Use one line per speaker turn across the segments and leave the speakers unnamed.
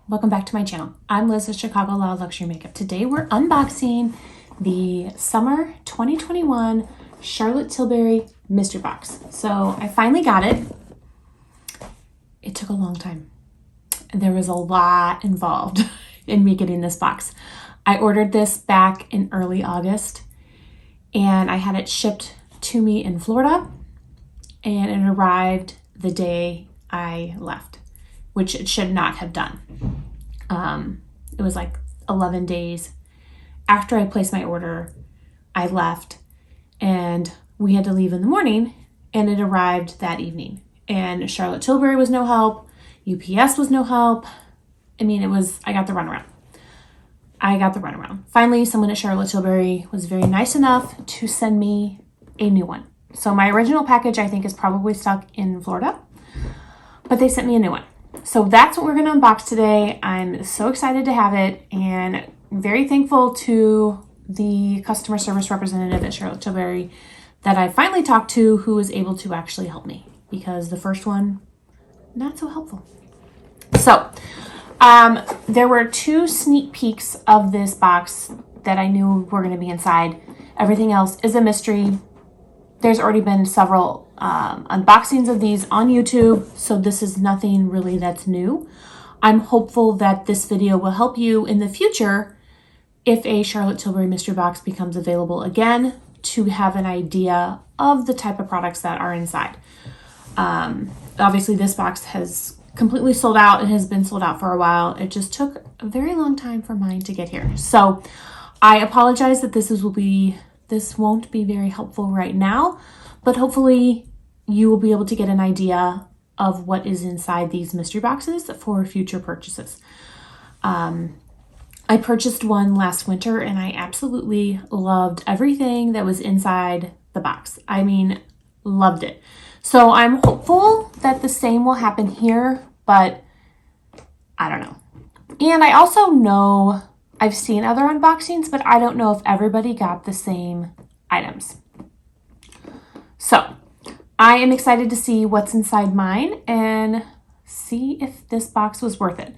welcome back to my channel. I'm Liz with Chicago Loud Luxury Makeup. Today we're unboxing the summer 2021 Charlotte Tilbury mystery box. So I finally got it. It took a long time. There was a lot involved in me getting this box. I ordered this back in early August and I had it shipped to me in Florida, and it arrived the day I left, which it should not have done. It was like 11 days after I placed my order, I left, and we had to leave in the morning, and it arrived that evening. And Charlotte Tilbury was no help. UPS was no help. I mean, I got the runaround. Finally, someone at Charlotte Tilbury was very nice enough to send me a new one. So my original package, I think, is probably stuck in Florida, but they sent me a new one. So that's what we're going to unbox today. I'm so excited to have it, and very thankful to the customer service representative at Charlotte Tilbury that I finally talked to, who was able to actually help me, because the first one, not so helpful. So there were 2 sneak peeks of this box that I knew were going to be inside. Everything else is a mystery. There's already been several unboxings of these on YouTube, so this is nothing really that's new. I'm hopeful that this video will help you in the future, if a Charlotte Tilbury mystery box becomes available again, to have an idea of the type of products that are inside. Obviously, this box has completely sold out. It has been sold out for a while. It just took a very long time for mine to get here. So I apologize that this won't be very helpful right now, but hopefully you will be able to get an idea of what is inside these mystery boxes for future purchases. I purchased one last winter and I absolutely loved everything that was inside the box. I mean, loved it. So I'm hopeful that the same will happen here, but I don't know. And I also know I've seen other unboxings, but I don't know if everybody got the same items. So I am excited to see what's inside mine and see if this box was worth it.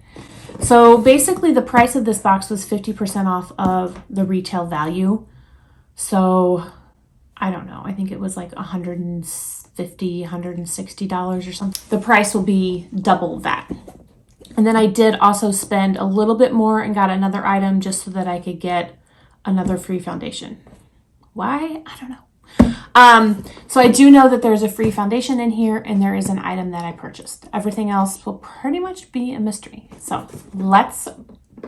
So basically the price of this box was 50% off of the retail value. So I don't know. I think it was like $150, $160 or something. The price will be double that. And then I did also spend a little bit more and got another item just so that I could get another free foundation. Why? I don't know. So I do know that there's a free foundation in here, and there is an item that I purchased. Everything else will pretty much be a mystery. So let's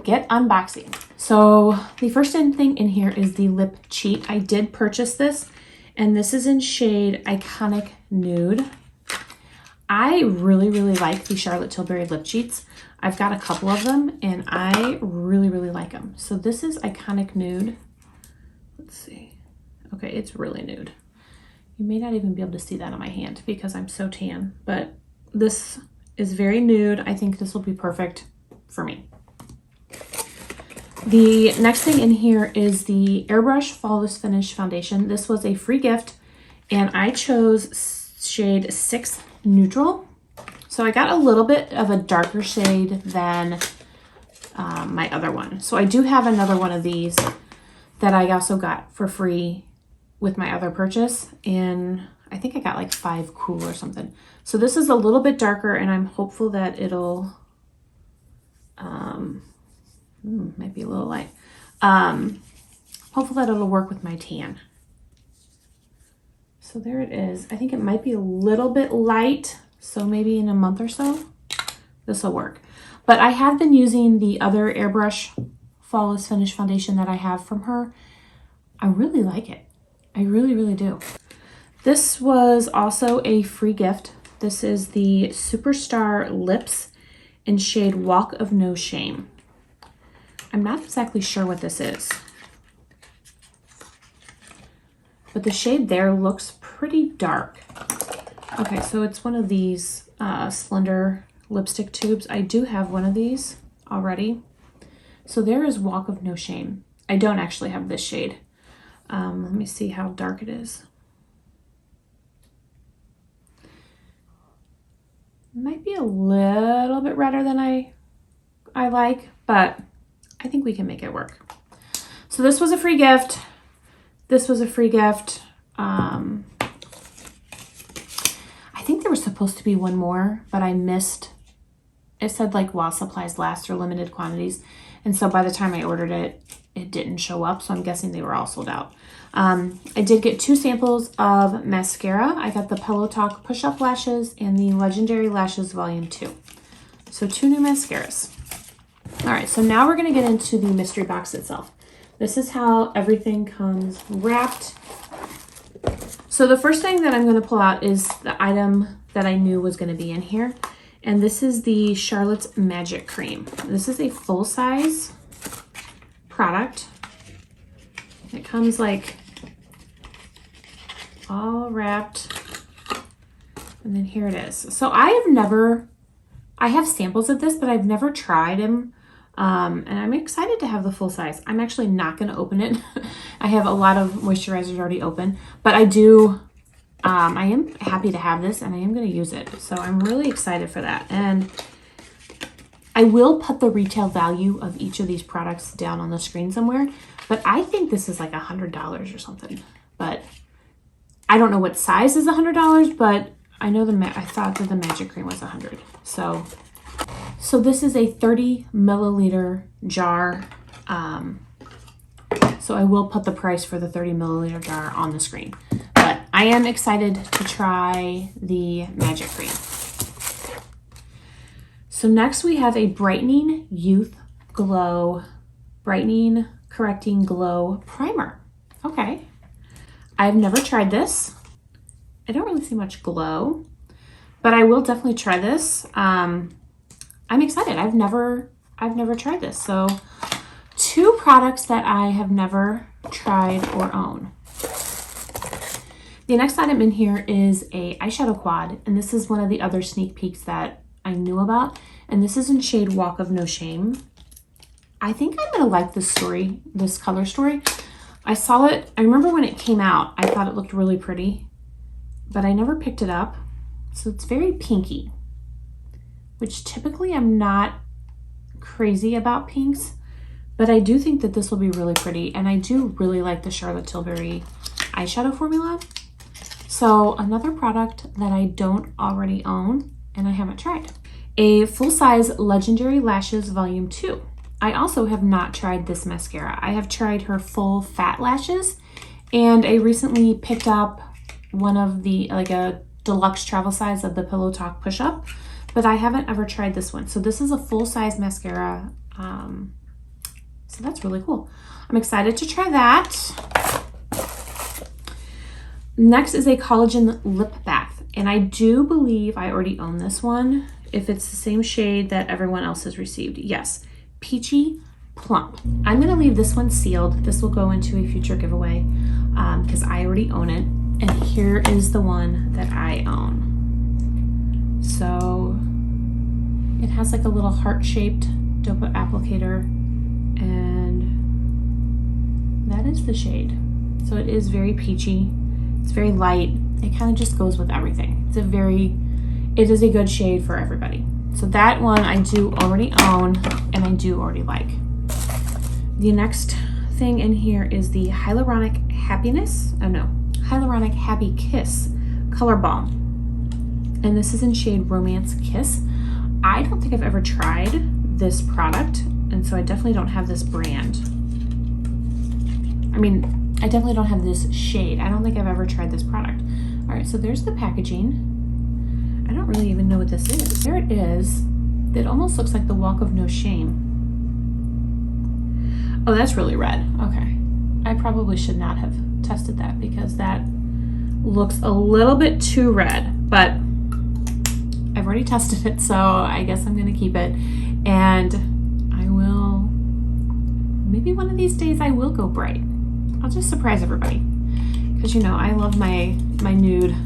get unboxing. So the first thing in here is the lip cheat. I did purchase this, and this is in shade Iconic Nude. I really like the Charlotte Tilbury lip cheats. I've got a couple of them, and I really like them. So this is Iconic Nude. Let's see. Okay, it's really nude. You may not even be able to see that on my hand because I'm so tan, but this is very nude. I think this will be perfect for me. The next thing in here is the Airbrush Flawless Finish Foundation. This was a free gift, and I chose shade 6 Neutral. So I got a little bit of a darker shade than my other one. So I do have another one of these that I also got for free with my other purchase, and I think I got like 5 cool or something. So this is a little bit darker, and I'm hopeful that it'll might be a little light. Hopeful that it'll work with my tan. So there it is. I think it might be a little bit light, so maybe in a month or so this will work. But I have been using the other Airbrush Flawless Finish Foundation that I have from her. I really like it. I really do. This was also a free gift. This is the Superstar Lips in shade Walk of No Shame. I'm not exactly sure what this is, but the shade there looks pretty dark. Okay, so it's one of these slender lipstick tubes. I do have one of these already. So there is Walk of No Shame. I don't actually have this shade. Let me see how dark it is. Might be a little bit redder than I I like, but I think we can make it work. So this was a free gift. This was a free gift. I think there was supposed to be one more, but I missed. It said like while supplies last or limited quantities. And so by the time I ordered it, it didn't show up. So I'm guessing they were all sold out. I did get 2 samples of mascara. I got the Pillow Talk Push-Up Lashes and the Legendary Lashes Volume 2. So 2 new mascaras. All right, so now we're going to get into the mystery box itself. This is how everything comes wrapped. So the first thing that I'm going to pull out is the item that I knew was going to be in here. And this is the Charlotte's Magic Cream. This is a full-size product. It comes like all wrapped. And then here it is. So I have samples of this, but I've never tried them. And I'm excited to have the full size. I'm actually not going to open it. I have a lot of moisturizers already open, but I am happy to have this and I am going to use it. So I'm really excited for that. And I will put the retail value of each of these products down on the screen somewhere, but I think this is like $100 or something, but I don't know what size is $100, but I know I thought that the Magic Cream was 100. So this is a 30 milliliter jar. So I will put the price for the 30 milliliter jar on the screen. But I am excited to try the Magic Cream. So next we have a Brightening Youth Glow, Brightening Correcting Glow Primer. Okay. I've never tried this. I don't really see much glow, but I will definitely try this. I'm excited. I've never tried this. So 2 products that I have never tried or own. The next item in here is a eyeshadow quad, and this is one of the other sneak peeks that I knew about, and this is in shade Walk of No Shame. I think I'm gonna like this color story. I saw it, I remember when it came out, I thought it looked really pretty, but I never picked it up. So it's very pinky, which typically I'm not crazy about pinks, but I do think that this will be really pretty. And I do really like the Charlotte Tilbury eyeshadow formula. So another product that I don't already own and I haven't tried. A full-size Legendary Lashes Volume 2. I also have not tried this mascara. I have tried her full fat lashes, and I recently picked up one of the, like a deluxe travel size of the Pillow Talk Push-Up, but I haven't ever tried this one. So this is a full-size mascara. So that's really cool. I'm excited to try that. Next is a collagen lip bath, and I do believe I already own this one. If it's the same shade that everyone else has received. Yes, Peachy Plump. I'm gonna leave this one sealed. This will go into a future giveaway because I already own it. And here is the one that I own. So it has like a little heart-shaped doe applicator, and that is the shade. So it is very peachy. It's very light. It kind of just goes with everything. It is a good shade for everybody. So that one I do already own and I do already like. The next thing in here is the Hyaluronic Happy Kiss Color Balm. And this is in shade Romance Kiss. I don't think I've ever tried this product, and so I definitely don't have this brand. I mean, I definitely don't have this shade. I don't think I've ever tried this product. All right, so there's the packaging. I don't really even know what this is. There it is. It almost looks like the Walk of No Shame. Oh, that's really red. Okay. I probably should not have tested that because that looks a little bit too red, but I've already tested it, so I guess I'm gonna keep it. And I will, maybe one of these days I will go bright. I'll just surprise everybody because you know I love my nude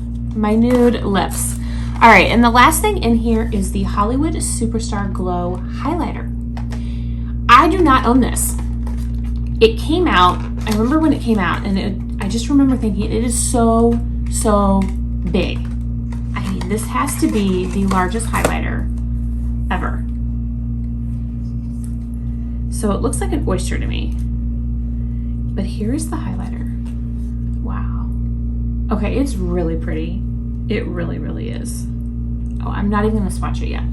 lips. All right, and the last thing in here is the Hollywood Superstar Glow Highlighter. I do not own this. It came out, I remember when it came out, and I just remember thinking it is so big. I mean, this has to be the largest highlighter ever. So it looks like an oyster to me. But here's the highlighter. Wow. Okay, it's really pretty. It really, really is. Oh, I'm not even gonna swatch it yet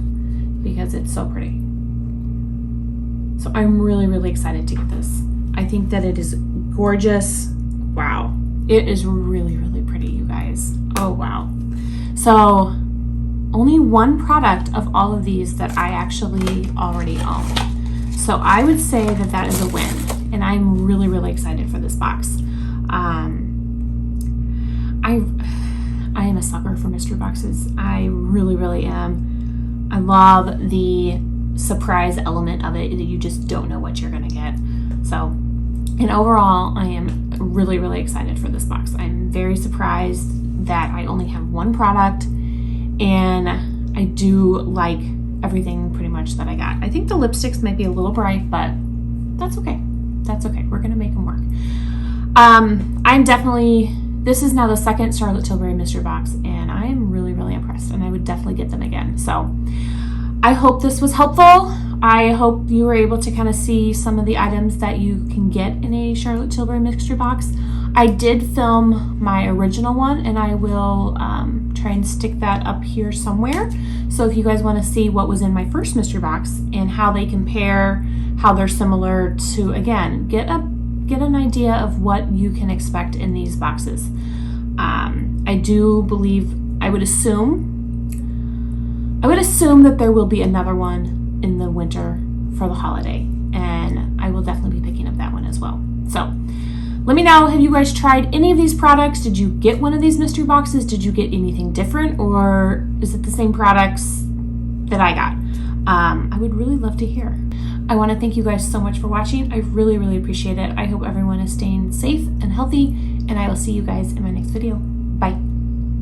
because it's so pretty. So I'm really, really excited to get this. I think that it is gorgeous. Wow. It is really, really pretty, you guys. Oh, wow. So only one product of all of these that I actually already own. So I would say that that is a win. And I'm really, really excited for this box. I am a sucker for mystery boxes. I really, really am. I love the surprise element of it, that you just don't know what you're gonna get. So, and overall, I am really, really excited for this box. I'm very surprised that I only have one product, and I do like everything pretty much that I got. I think the lipsticks might be a little bright, but that's okay. That's okay. We're gonna make them work. This is now the second Charlotte Tilbury mystery box, and I am really, really impressed, and I would definitely get them again. So I hope this was helpful. I hope you were able to kind of see some of the items that you can get in a Charlotte Tilbury mystery box. I did film my original one, and I will try and stick that up here somewhere. So if you guys want to see what was in my first mystery box and how they compare, how they're similar to, again, get an idea of what you can expect in these boxes. I do believe, I would assume that there will be another one in the winter for the holiday, and I will definitely be picking up that one as well. So let me know, have you guys tried any of these products? Did you get one of these mystery boxes? Did you get anything different, or is it the same products that I got? I would really love to hear. I want to thank you guys so much for watching. I really, really appreciate it. I hope everyone is staying safe and healthy, and I will see you guys in my next video.